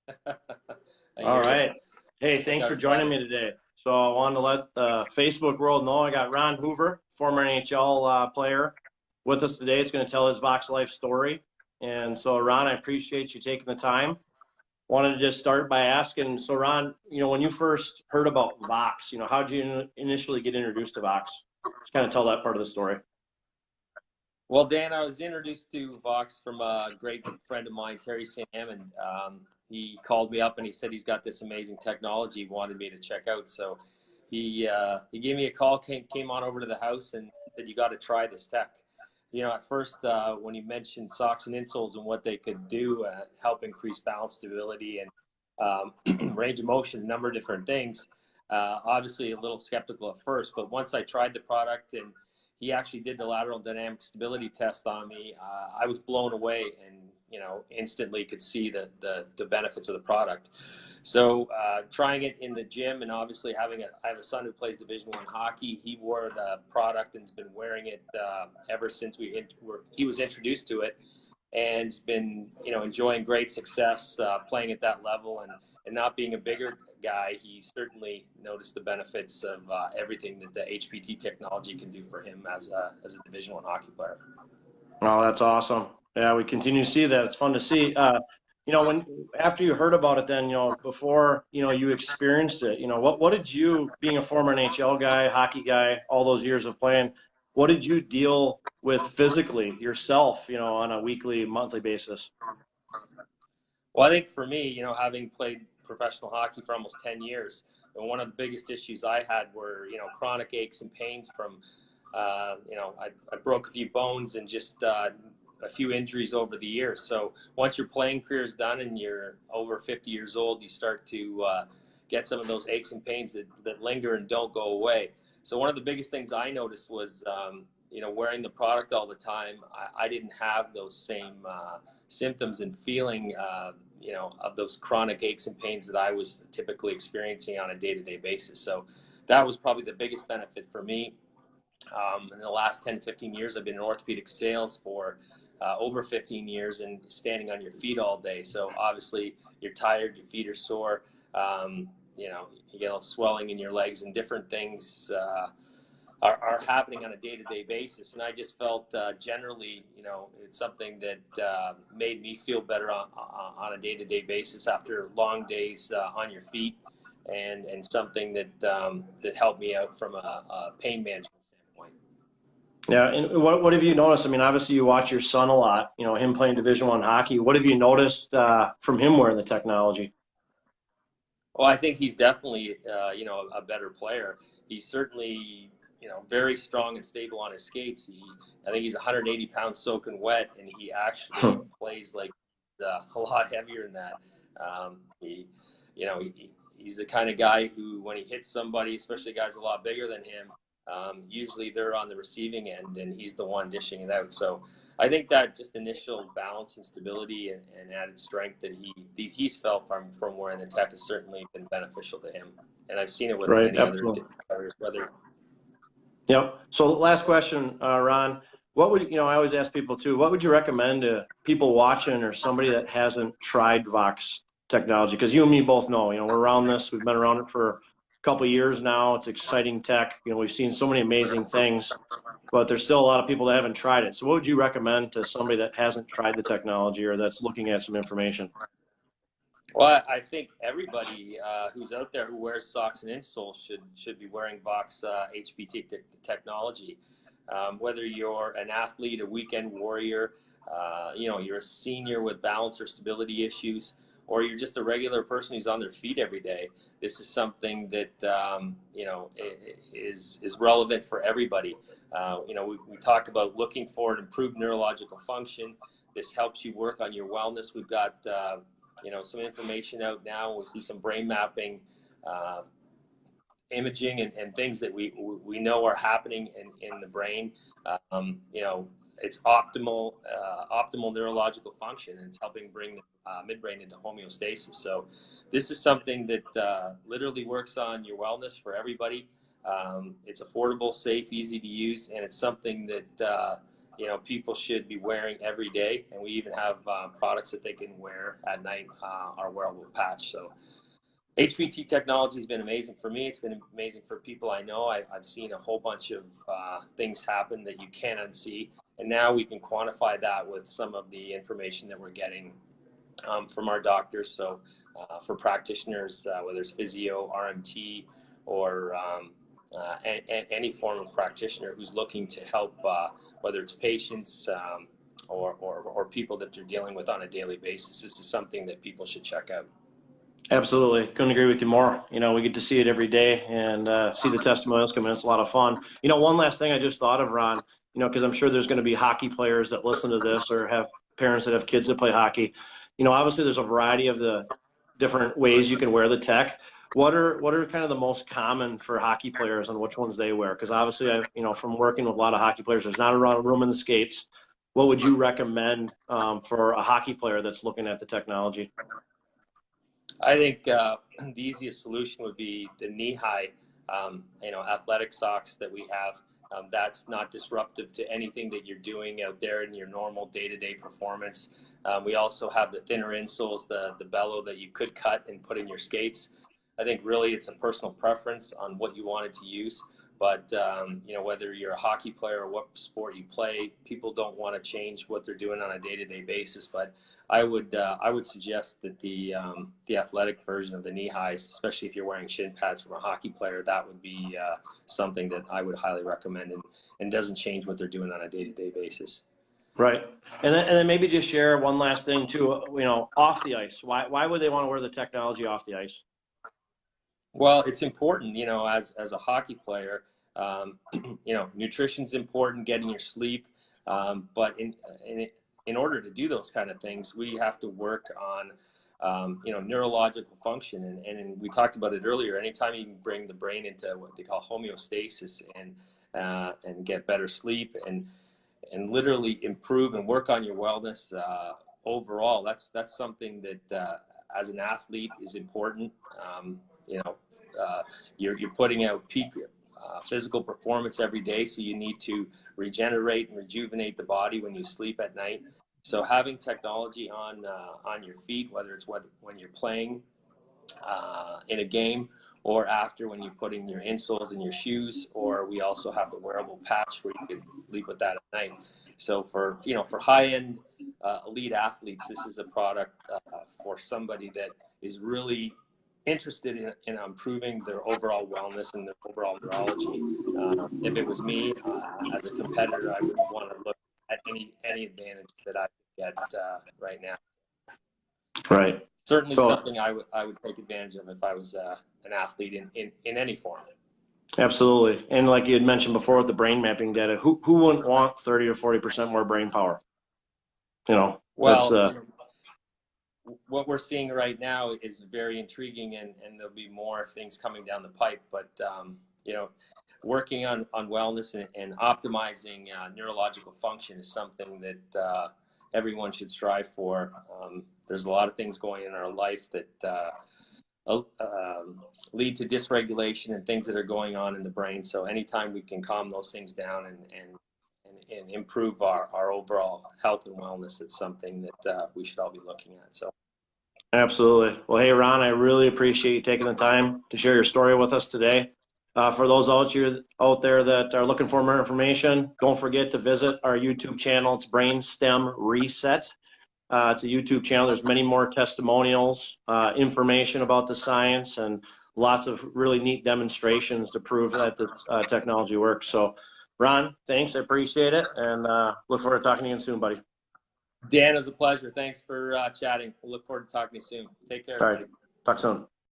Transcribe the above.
I All hear you. right. Hey, Think thanks I for was joining glad. me today. So I wanted to let the Facebook world know I got Ron Hoover, former NHL player, with us today. It's going to tell his VoxxLife story. And so, Ron, I appreciate you taking the time. Wanted to just start by asking, so Ron, when you first heard about Vox, how did you initially get introduced to Vox? Just kind of tell that part of the story. Well, Dan, I was introduced to Vox from a great friend of mine, Terry Sam, and he called me up and he said he's got this amazing technology he wanted me to check out. So he gave me a call, came on over to the house and said, you got to try this tech. At first, when he mentioned socks and insoles and what they could do, help increase balance, stability, and range of motion, a number of different things, obviously a little skeptical at first, but once I tried the product and he actually did the lateral dynamic stability test on me, I was blown away and, instantly could see the benefits of the product. So trying it in the gym, and obviously I have a son who plays Division I hockey. He wore the product and's been wearing it ever since he was introduced to it, and's been enjoying great success playing at that level, and not being a bigger guy, he certainly noticed the benefits of everything that the HPT technology can do for him as a Division I hockey player. Oh, that's awesome. Yeah, we continue to see that. It's fun to see. When after you heard about it, then before you experienced it, what did you, being a former NHL guy, hockey guy, all those years of playing, what did you deal with physically yourself, on a weekly, monthly basis? Well, I think for me, having played professional hockey for almost 10 years, and one of the biggest issues I had were, chronic aches and pains from, I broke a few bones and just a few injuries over the years. So once your playing career is done and you're over 50 years old, you start to get some of those aches and pains that linger and don't go away. So one of the biggest things I noticed was, wearing the product all the time, I didn't have those same symptoms and feeling, of those chronic aches and pains that I was typically experiencing on a day-to-day basis. So that was probably the biggest benefit for me. In the last 10, 15 years, I've been in orthopedic sales for over 15 years and standing on your feet all day. So obviously you're tired, your feet are sore, you get a little swelling in your legs and different things are happening on a day-to-day basis. And I just felt generally, it's something that made me feel better on a day-to-day basis after long days on your feet, and something that helped me out from a pain management standpoint. Yeah, and what have you noticed? I mean, obviously you watch your son a lot, him playing Division I hockey. What have you noticed from him wearing the technology? Well, I think he's definitely, a better player. He's certainly, very strong and stable on his skates. I think he's 180 pounds soaking wet, and he actually plays like a lot heavier than that. He, he's the kind of guy who, when he hits somebody, especially guys a lot bigger than him, usually they're on the receiving end, and he's the one dishing it out. So I think that just initial balance and stability and added strength that he's felt from wearing the tech has certainly been beneficial to him. And I've seen it with Right, many other absolutely. players, whether. Yep. So last question, Ron, what would, I always ask people too, what would you recommend to people watching or somebody that hasn't tried Vox technology? Because you and me both know, we're around this, we've been around it for a couple of years now. It's exciting tech. We've seen so many amazing things, but there's still a lot of people that haven't tried it. So what would you recommend to somebody that hasn't tried the technology or that's looking at some information? Well, I think everybody who's out there who wears socks and insoles should be wearing Vox HPT technology. Whether you're an athlete, a weekend warrior, you're a senior with balance or stability issues, or you're just a regular person who's on their feet every day, this is something that is relevant for everybody. We talk about looking for an improved neurological function. This helps you work on your wellness. We've got some information out now. We see some brain mapping, imaging, and things that we know are happening in the brain. It's optimal neurological function, and it's helping bring the midbrain into homeostasis. So this is something that literally works on your wellness for everybody. It's affordable, safe, easy to use, and it's something that you know, people should be wearing every day, and we even have products that they can wear at night, our wearable patch. So HPT Technology has been amazing for me. It's been amazing for people I know. I've seen a whole bunch of things happen that you can't unsee, and now we can quantify that with some of the information that we're getting from our doctors. So for practitioners, whether it's physio, RMT, or any form of practitioner who's looking to help, whether it's patients or people that they're dealing with on a daily basis, this is something that people should check out. Absolutely. Couldn't agree with you more. You know, we get to see it every day and see the testimonials come in. It's a lot of fun. You know, one last thing I just thought of, Ron, you know, because I'm sure there's going to be hockey players that listen to this or have parents that have kids that play hockey. You know, obviously there's a variety of the different ways you can wear the tech. What are kind of the most common for hockey players and which ones they wear? Because obviously, you know, from working with a lot of hockey players, there's not a lot of room in the skates. What would you recommend for a hockey player that's looking at the technology? I think the easiest solution would be the knee-high, you know, athletic socks that we have. That's not disruptive to anything that you're doing out there in your normal day-to-day performance. We also have the thinner insoles, the bellow that you could cut and put in your skates. I think really it's a personal preference on what you wanted to use. But, you know, whether you're a hockey player or what sport you play, people don't want to change what they're doing on a day-to-day basis. But I would suggest that the athletic version of the knee highs, especially if you're wearing shin pads from a hockey player, that would be something that I would highly recommend and doesn't change what they're doing on a day-to-day basis. Right. And then maybe just share one last thing too, you know, off the ice. Why would they want to wear the technology off the ice? Well, it's important, you know, as a hockey player, you know, nutrition's important, getting your sleep, but in order to do those kind of things, we have to work on, you know, neurological function, and we talked about it earlier. Anytime you can bring the brain into what they call homeostasis and get better sleep and literally improve and work on your wellness overall, that's something that as an athlete is important. You know, you're putting out peak physical performance every day, so you need to regenerate and rejuvenate the body when you sleep at night. So having technology on your feet, whether it's when you're playing in a game or after when you're putting your insoles in your shoes, or we also have the wearable patch where you can sleep with that at night. So for, you know, for high-end elite athletes, this is a product for somebody that is really interested in improving their overall wellness and their overall neurology. If it was me as a competitor, I would want to look at any advantage that I could get right now. Right. Certainly something I would take advantage of if I was an athlete in any form. Absolutely. And like you had mentioned before with the brain mapping data, who wouldn't want 30 or 40% more brain power? You know, well, what we're seeing right now is very intriguing, and there'll be more things coming down the pipe. But you know, working on wellness and optimizing neurological function is something that everyone should strive for. There's a lot of things going in our life that lead to dysregulation and things that are going on in the brain. So anytime we can calm those things down and improve our overall health and wellness, it's something that we should all be looking at. So. Absolutely. Well, hey, Ron, I really appreciate you taking the time to share your story with us today. For those out there that are looking for more information, don't forget to visit our YouTube channel. It's Brainstem Reset. It's a YouTube channel. There's many more testimonials, information about the science, and lots of really neat demonstrations to prove that the technology works. So, Ron, thanks. I appreciate it, and look forward to talking to you again soon, buddy. Dan, it was a pleasure. Thanks for chatting. We'll look forward to talking to you soon. Take care. All right. Talk soon.